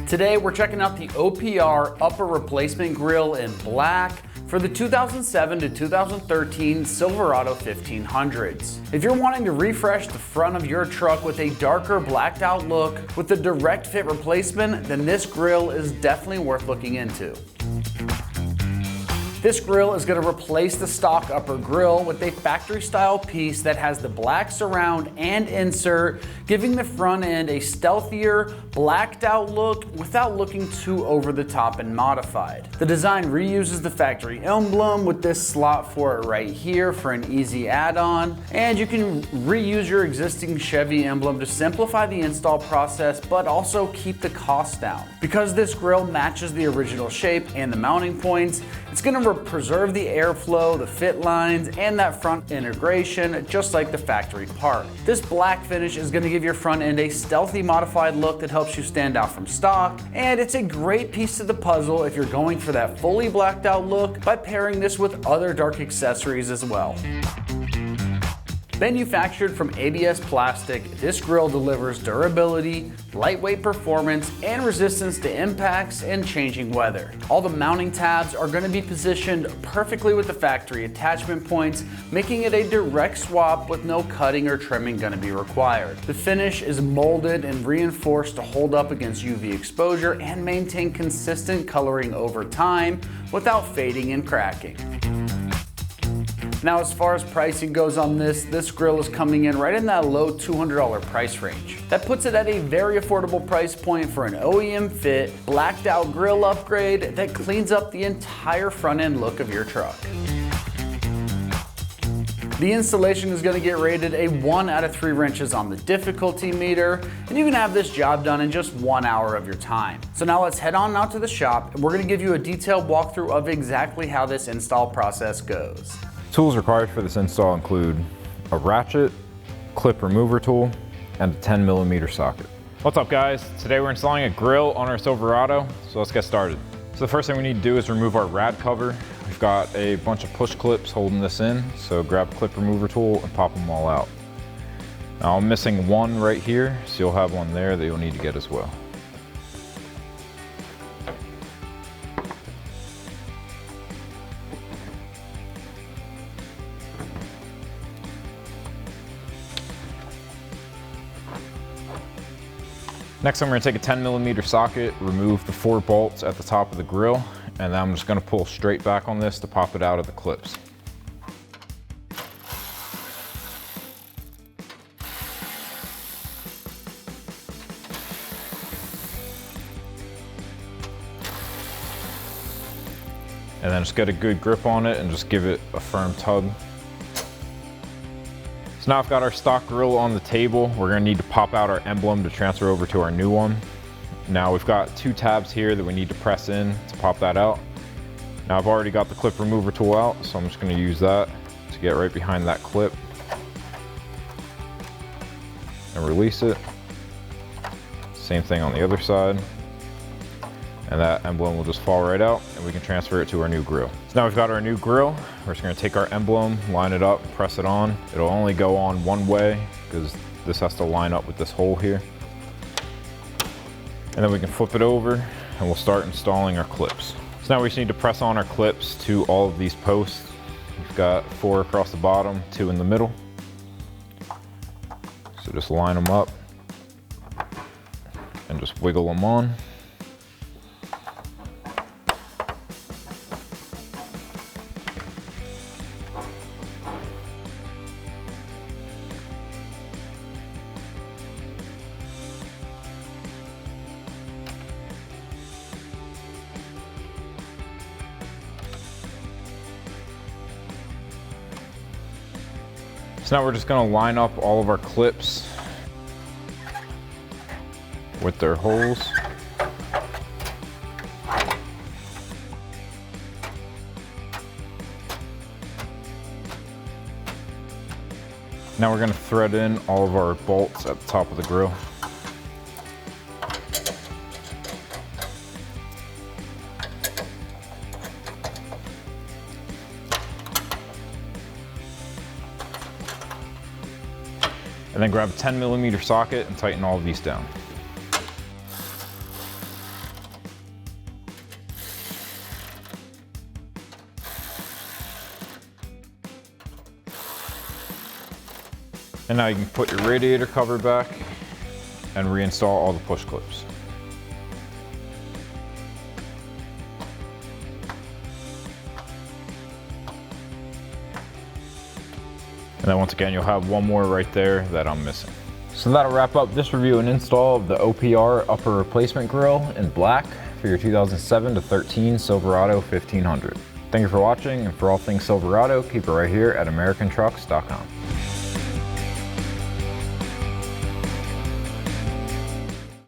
Today we're checking out the OPR upper replacement grille in black for the 2007 to 2013 Silverado 1500s. If you're wanting to refresh the front of your truck with a darker blacked out look with a direct fit replacement, then this grille is definitely worth looking into. This grille is going to replace the stock upper grille with a factory style piece that has the black surround and insert, giving the front end a stealthier, blacked out look without looking too over the top and modified. The design reuses the factory emblem with this slot for it right here for an easy add-on, and you can reuse your existing Chevy emblem to simplify the install process but also keep the cost down. Because this grille matches the original shape and the mounting points, it's going to preserve the airflow, the fit lines, and that front integration just like the factory part. This black finish is going to give your front end a stealthy modified look that helps you stand out from stock, and it's a great piece to the puzzle if you're going for that fully blacked out look by pairing this with other dark accessories as well. Manufactured from ABS plastic, this grille delivers durability, lightweight performance, and resistance to impacts and changing weather. All the mounting tabs are going to be positioned perfectly with the factory attachment points, making it a direct swap with no cutting or trimming going to be required. The finish is molded and reinforced to hold up against UV exposure and maintain consistent coloring over time without fading and cracking. Now, as far as pricing goes on this grille is coming in right in that low $200 price range. That puts it at a very affordable price point for an OEM fit, blacked out grille upgrade that cleans up the entire front end look of your truck. The installation is going to get rated a 1 out of 3 wrenches on the difficulty meter, and you can have this job done in just 1 hour of your time. So now let's head on out to the shop, and we're going to give you a detailed walkthrough of exactly how this install process goes. Tools required for this install include a ratchet, clip remover tool, and a 10mm socket. What's up guys? Today we're installing a grille on our Silverado, so let's get started. So the first thing we need to do is remove our rad cover. We've got a bunch of push clips holding this in, so grab a clip remover tool and pop them all out. Now I'm missing one right here, so you'll have one there that you'll need to get as well. Next, I'm going to take a 10mm socket, remove the 4 bolts at the top of the grille, and then I'm just going to pull straight back on this to pop it out of the clips. And then just get a good grip on it and just give it a firm tug. So now I've got our stock grille on the table. We're going to need to pop out our emblem to transfer over to our new one. Now we've got 2 tabs here that we need to press in to pop that out. Now I've already got the clip remover tool out, so I'm just going to use that to get right behind that clip and release it. Same thing on the other side. And that emblem will just fall right out and we can transfer it to our new grille. So now we've got our new grille. We're just going to take our emblem, line it up, press it on. It'll only go on one way because this has to line up with this hole here. And then we can flip it over and we'll start installing our clips. So now we just need to press on our clips to all of these posts. We've got 4 across the bottom, 2 in the middle. So just line them up and just wiggle them on. So now we're just going to line up all of our clips with their holes. Now we're going to thread in all of our bolts at the top of the grille. And then grab a 10mm socket and tighten all of these down. And now you can put your radiator cover back and reinstall all the push clips. And then once again, you'll have one more right there that I'm missing. So that'll wrap up this review and install of the OPR upper replacement grille in black for your 2007 to 13 Silverado 1500. Thank you for watching, and for all things Silverado, keep it right here at AmericanTrucks.com.